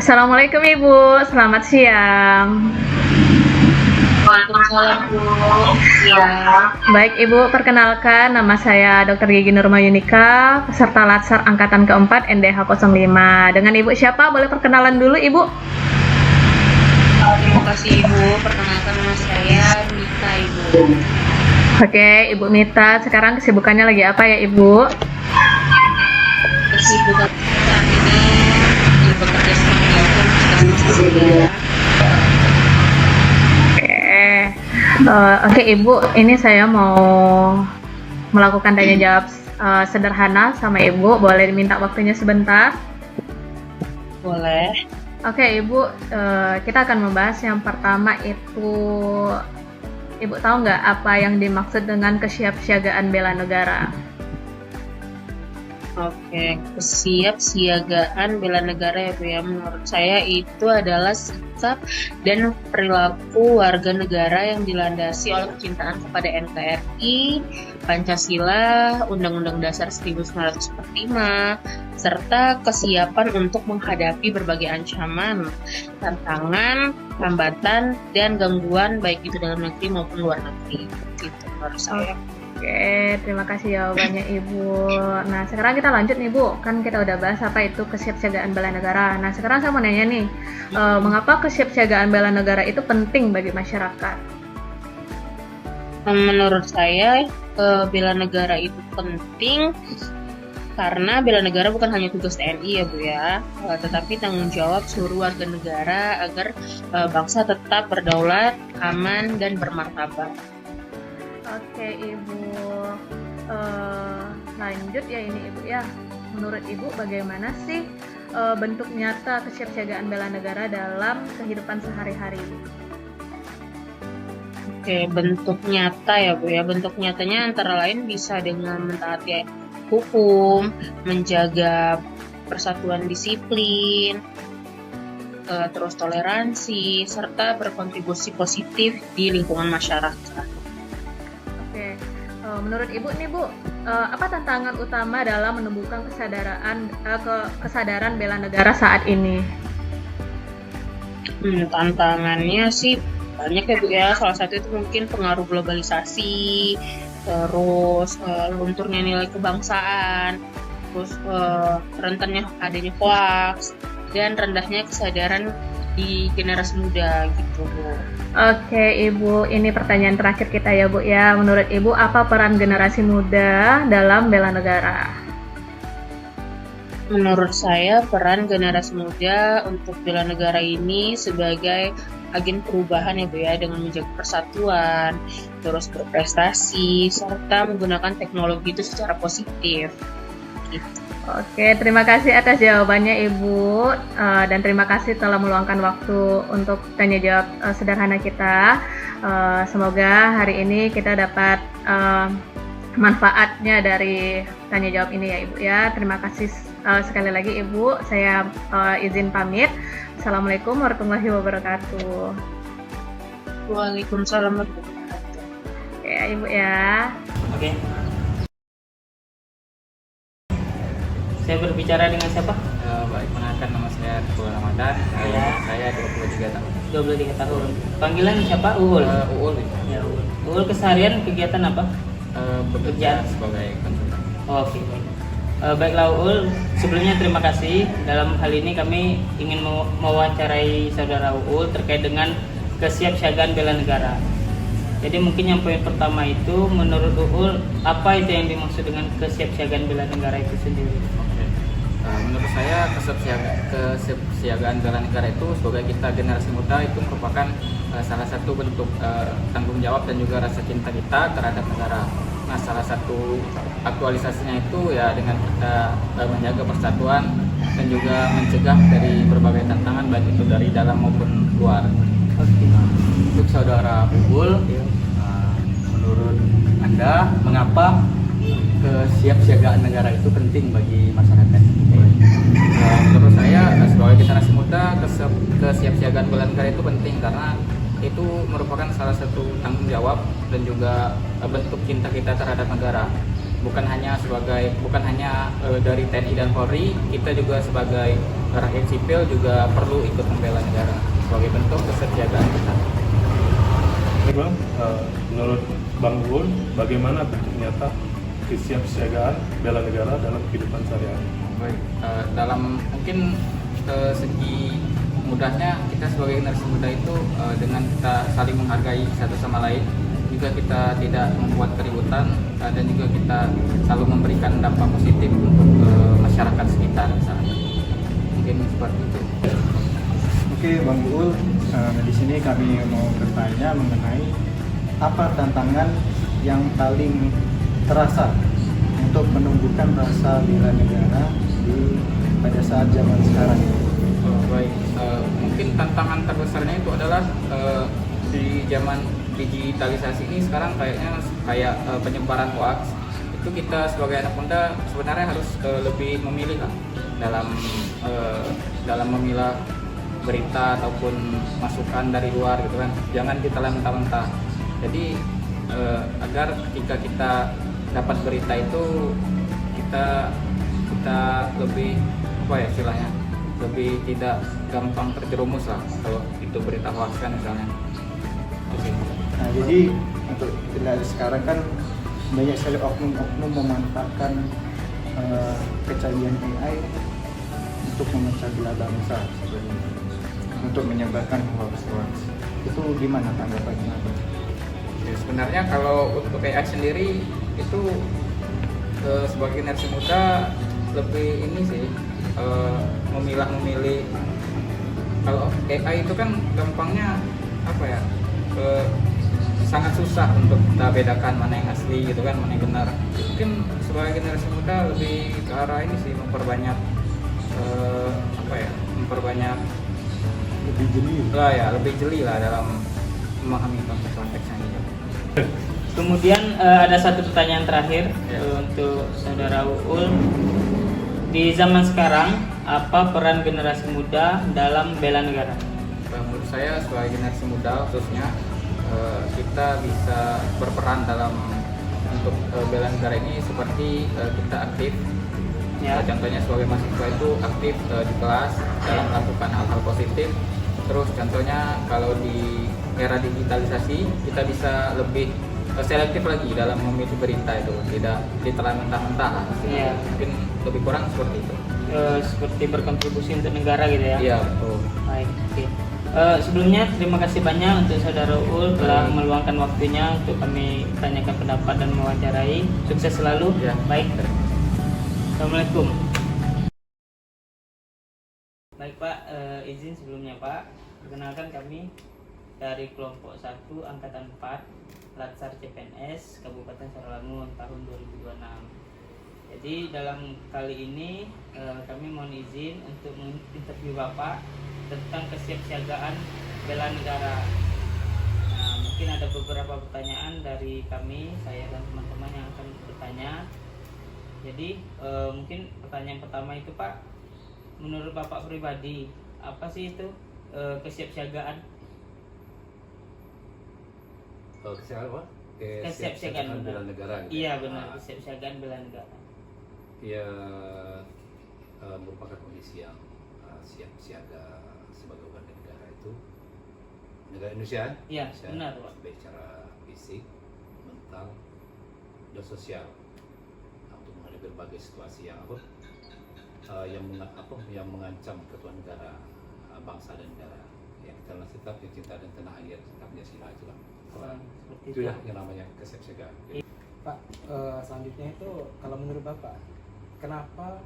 Assalamualaikum Ibu, selamat siang. Waalaikumsalam Bu. Ya, Baik Ibu, perkenalkan nama saya Dr. Gigi Nurmayunika, peserta Latsar Angkatan keempat NDH 05. Dengan Ibu siapa? Boleh perkenalan dulu Ibu? terima kasih Ibu. Perkenalkan nama saya Mita Ibu. Oke, Ibu Mita, sekarang kesibukannya lagi apa ya Ibu? Kesibukan saat ini bekerja sebagai dokter sekarang masih kuliah. Oke Ibu, ini saya mau melakukan tanya jawab sederhana sama Ibu. Boleh diminta waktunya sebentar? Boleh. Oke Ibu, kita akan membahas yang pertama itu, Ibu tahu nggak apa yang dimaksud dengan kesiapsiagaan bela negara? Oke, kesiapsiagaan bela negara ya Bu ya. Menurut saya itu adalah sikap dan perilaku warga negara yang dilandasi oleh kecintaan kepada NKRI, Pancasila, Undang-Undang Dasar 1945, serta kesiapan untuk menghadapi berbagai ancaman, tantangan, hambatan, dan gangguan baik itu dalam negeri maupun luar negeri. Gitu menurut saya. Oke, terima kasih jawabannya Ibu. Nah, sekarang kita lanjut nih Bu. Kan kita udah bahas apa itu kesiapsiagaan bela negara. Nah, sekarang saya mau nanya nih, mengapa kesiapsiagaan bela negara itu penting bagi masyarakat? Menurut saya, bela negara itu penting karena bela negara bukan hanya tugas TNI ya Bu ya, tetapi tanggung jawab seluruh warga negara agar bangsa tetap berdaulat, aman, dan bermartabat. Oke Ibu, lanjut ya ini Ibu ya. Menurut Ibu bagaimana sih bentuk nyata kesiapsiagaan bela negara dalam kehidupan sehari-hari? Oke, bentuk nyata ya Bu ya. Bentuk nyatanya antara lain bisa dengan mentaati hukum, menjaga persatuan disiplin, terus toleransi, serta berkontribusi positif di lingkungan masyarakat. Oke, menurut Ibu nih Bu, apa tantangan utama dalam menumbuhkan kesadaran bela negara saat ini? Tantangannya sih banyak ya Bu ya. Salah satu itu mungkin pengaruh globalisasi, terus lunturnya nilai kebangsaan, terus rentannya adanya hoax, dan rendahnya kesadaran di generasi muda gitu Bu. Oke Ibu, ini pertanyaan terakhir kita ya Bu ya. Menurut Ibu apa peran generasi muda dalam bela negara? Menurut saya peran generasi muda untuk bela negara ini sebagai agen perubahan ya Bu ya, dengan menjaga persatuan, terus berprestasi, serta menggunakan teknologi itu secara positif gitu. Oke, terima kasih atas jawabannya Ibu, dan terima kasih telah meluangkan waktu untuk tanya jawab sederhana kita. Semoga hari ini kita dapat manfaatnya dari tanya jawab ini ya Ibu ya. Terima kasih sekali lagi Ibu. Saya izin pamit. Assalamualaikum warahmatullahi wabarakatuh. Waalaikumsalam warahmatullahi wabarakatuh. Ya Ibu ya. Oke. Saya berbicara dengan siapa? Baik, mengenalkan nama saya Ketua Ramadan. Saya 23 tahun. 23 tahun. Panggilan siapa? Uul. Uul. Ya, Uul. Uul keseharian kegiatan apa? Bekerja sebagai konsultan. Oke. Baiklah Uul, sebelumnya terima kasih. Dalam hal ini kami ingin mewawancarai saudara Uul terkait dengan kesiapsiagaan bela negara. Jadi mungkin yang poin pertama itu, menurut Uul, apa itu yang dimaksud dengan kesiapsiagaan bela negara itu sendiri? Menurut saya kesiapsiagaan bela negara itu sebagai kita generasi muda itu merupakan salah satu bentuk tanggung jawab dan juga rasa cinta kita terhadap negara. Nah, salah satu aktualisasinya itu ya dengan kita menjaga persatuan dan juga mencegah dari berbagai tantangan baik itu dari dalam maupun luar. Untuk saudara Bubul, menurut Anda mengapa kesiapsiagaan negara itu penting bagi masyarakat? Menurut saya sebagai generasi muda kesiapsiagaan bela negara itu penting karena itu merupakan salah satu tanggung jawab dan juga bentuk cinta kita terhadap negara. bukan hanya dari TNI dan Polri, kita juga sebagai rakyat sipil juga perlu ikut membela negara sebagai bentuk kesiapsiagaan kita. Bang, menurut Bang Uul, bagaimana bentuk nyata kesiapsiagaan bela negara dalam kehidupan sehari-hari? Baik, dalam mungkin segi mudahnya kita sebagai generasi muda itu dengan kita saling menghargai satu sama lain, juga kita tidak membuat keributan dan juga kita selalu memberikan dampak positif untuk masyarakat sekitar misalnya. Mungkin seperti itu. Oke, Bang Uul, di sini kami mau bertanya mengenai apa tantangan yang paling terasa untuk menumbuhkan rasa bela negara pada saat zaman sekarang. Baik, mungkin tantangan terbesarnya itu adalah di zaman digitalisasi ini sekarang kayak penyebaran hoax. Itu kita sebagai anak muda sebenarnya harus lebih memilih lah dalam memilah berita ataupun masukan dari luar gitu kan. Jangan kita mentah-mentah. Jadi agar ketika kita dapat berita itu kita lebih istilahnya lebih tidak gampang terjerumus lah kalau itu berita hoax kan misalnya. Nah, jadi untuk dari sekarang kan banyak sekali oknum-oknum memanfaatkan kecanggihan AI untuk memecah belah bangsa sebenarnya, untuk menyebarkan hoax-hoax. Itu gimana tanggapannya? Ya, sebenarnya kalau untuk AI sendiri itu sebagai generasi muda lebih ini sih memilih. Kalau AI itu kan gampangnya sangat susah untuk kita bedakan mana yang asli gitu kan, mana yang benar. Mungkin sebagai generasi muda lebih ke arah ini sih memperbanyak lebih jeli lah dalam memahami konteks-konteksnya gitu. Kemudian ada satu pertanyaan terakhir untuk Saudara Uul. Di zaman sekarang, apa peran generasi muda dalam bela negara? Menurut saya sebagai generasi muda khususnya kita bisa berperan dalam untuk bela negara ini seperti kita aktif. Ya. Contohnya sebagai mahasiswa itu aktif di kelas dalam melakukan hal-hal positif. Terus contohnya kalau di era digitalisasi kita bisa lebih selektif lagi dalam memilih berita itu, tidak ditelan mentah-mentah lah. Iya. Mungkin lebih kurang seperti itu. Seperti berkontribusi untuk negara gitu ya? Iya, betul. Baik, oke. Sebelumnya terima kasih banyak untuk Saudara Uul telah meluangkan waktunya untuk kami tanyakan pendapat dan mewawancarai. Sukses selalu. Ya. Baik. Assalamualaikum. Baik Pak, izin sebelumnya Pak, perkenalkan kami dari kelompok 1 Angkatan 4 Latsar CPNS Kabupaten Sarawangun tahun 2026. Jadi dalam kali ini kami mohon izin untuk menginterview Bapak tentang kesiapsiagaan bela negara. Nah, mungkin ada beberapa pertanyaan dari kami, saya dan teman-teman yang akan bertanya. Jadi mungkin pertanyaan pertama itu Pak, menurut Bapak pribadi apa sih itu kesiapsiagaan? Kesiapsiagaan apa? Kesiapsiagaan bela negara. Gitu. Iya benar, kesiapsiagaan bela negara. Ya merupakan kondisi yang siap siaga sebagai warga negara itu negara Indonesia. Iya benar Pak. Baik secara fisik, mental, dan sosial untuk menghadapi berbagai situasi yang yang mengancam keutuhan negara, bangsa dan negara. Yang kita tetap yang cinta dan tanah air, tetap Pancasila itu lah. Itu ya yang namanya kesiapsiagaan. Pak, selanjutnya itu kalau menurut Bapak, kenapa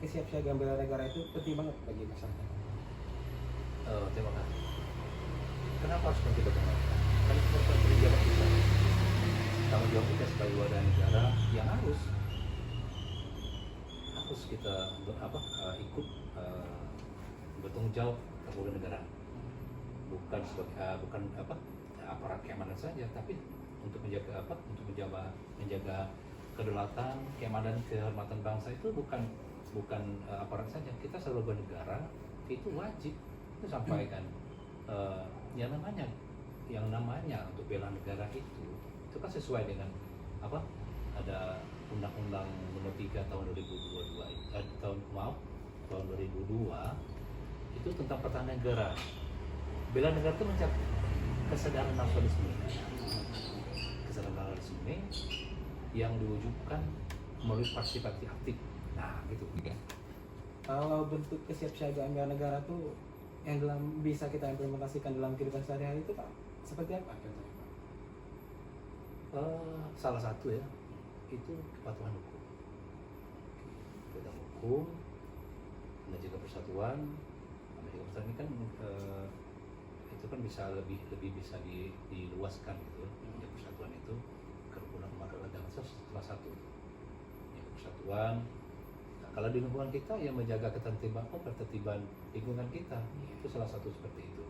kesiapsiagaan bela negara itu penting banget bagi masyarakat? Terima kasih. Kenapa harus kita dengar? Kan kita tanggung jawab kita. Tanggung jawab kita sebagai warga negara yang harus kita ikut bertanggung jawab terhadap negara. Bukan sebagai aparat keamanan saja, tapi untuk menjaga menjaga kedaulatan, keamanan, kehormatan bangsa itu bukan aparat saja. Kita sebagai negara itu wajib itu sampaikan yang namanya untuk bela negara itu kan sesuai dengan ada Undang-Undang Nomor 3 tahun 2022 tahun 2002 itu tentang pertahanan negara. Bela negara itu mencakup kesadaran nasionalisme. Kesadaran nasionalisme yang diwujudkan melalui partisipasi aktif. Nah, gitu ya. Kalau bentuk kesiapsiagaan bela negara tuh yang bisa kita implementasikan dalam kehidupan sehari-hari itu Pak, seperti apa contohnya Pak? Salah satu ya, itu kepatuhan hukum. Kepatuhan hukum, menjaga persatuan. Menjaga persatuan ini kan itu kan bisa lebih bisa diluaskan gitu ya. Menjaga persatuan itu kerukunan umat beragama salah satu. Menjaga persatuan. Nah, kalau di lingkungan kita yang menjaga ketertiban lingkungan kita itu salah satu seperti itu.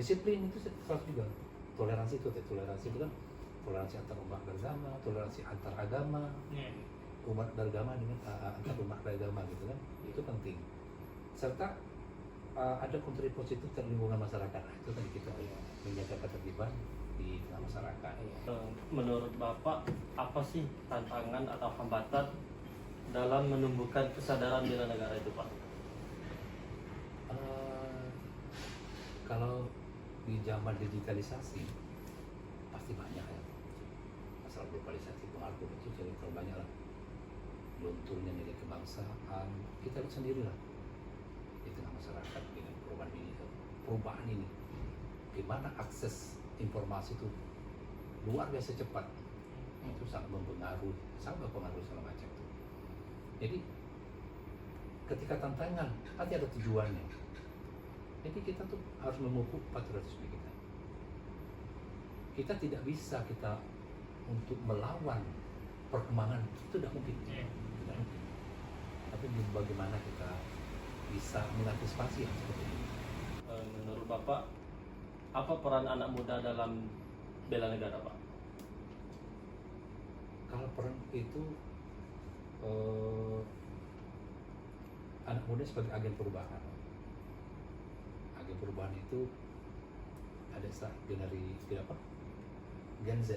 Disiplin itu salah satu juga. Toleransi itu kan toleransi antar umat beragama, toleransi antar agama, umat beragama dengan antar umat beragama gitu kan, itu penting. Serta ada kontribusi positif terhadap lingkungan masyarakat. Nah, itu tadi kita menjaga ketertiban di tengah masyarakat. Menurut Bapak, apa sih tantangan atau hambatan dalam menumbuhkan kesadaran bela negara itu, Pak? Kalau di zaman digitalisasi pasti banyak ya. Masalah globalisasi pengaruh itu jadi terlalu banyak lah. Lunturnya nilai kebangsaan, kita lihat sendiri lah di tengah masyarakat dengan perubahan ini. Gimana akses informasi itu luar biasa cepat, itu sangat mempengaruhi, segala macam itu. Jadi ketika tantangan pasti ada tujuannya. Jadi kita tuh harus memupuk patriotisme kita. Kita tidak bisa untuk melawan perkembangan, itu tidak mungkin. Tidak mungkin. Tapi bagaimana kita bisa mengantisipasi yang seperti ini? Menurut Bapak, apa peran anak muda dalam bela negara, Pak? Kalau peran itu anak muda sebagai agen perubahan. Agen perubahan itu ada Gen Z.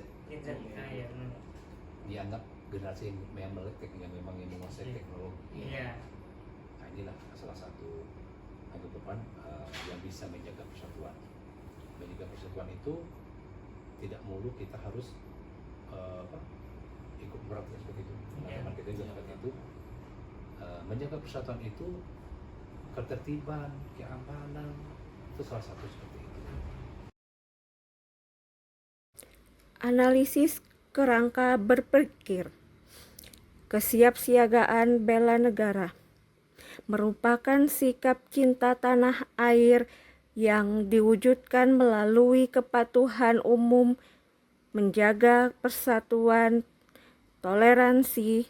Dianggap generasi yang melek, yang memang menguasai teknologi. Nah, inilah salah satu agen perubahan yang bisa menjaga persatuan. Menjaga persatuan itu tidak melulu kita harus ikut berat seperti itu. Teman-teman kita juga seperti itu. Menjaga persatuan itu ketertiban, keamanan, itu salah satu seperti itu. Analisis kerangka berpikir. Kesiapsiagaan bela negara merupakan sikap cinta tanah air yang diwujudkan melalui kepatuhan umum, menjaga persatuan, toleransi,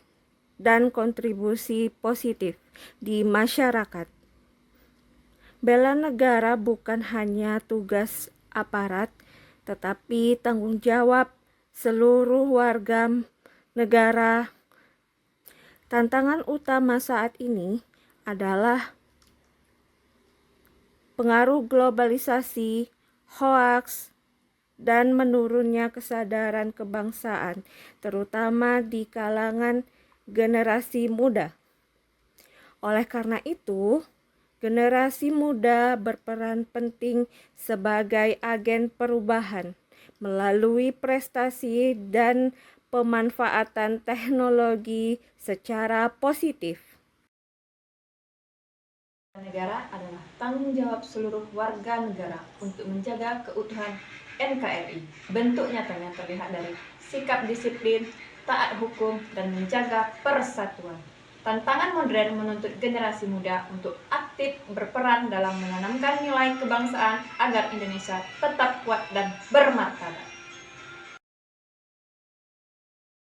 dan kontribusi positif di masyarakat. Bela negara bukan hanya tugas aparat, tetapi tanggung jawab seluruh warga negara. Tantangan utama saat ini adalah pengaruh globalisasi, hoaks, dan menurunnya kesadaran kebangsaan, terutama di kalangan generasi muda. Oleh karena itu, generasi muda berperan penting sebagai agen perubahan melalui prestasi dan pemanfaatan teknologi secara positif. Negara adalah tanggung jawab seluruh warga negara untuk menjaga keutuhan NKRI. Bentuk nyatanya terlihat dari sikap disiplin, taat hukum, dan menjaga persatuan. Tantangan modern menuntut generasi muda untuk aktif berperan dalam menanamkan nilai kebangsaan agar Indonesia tetap kuat dan bermartabat.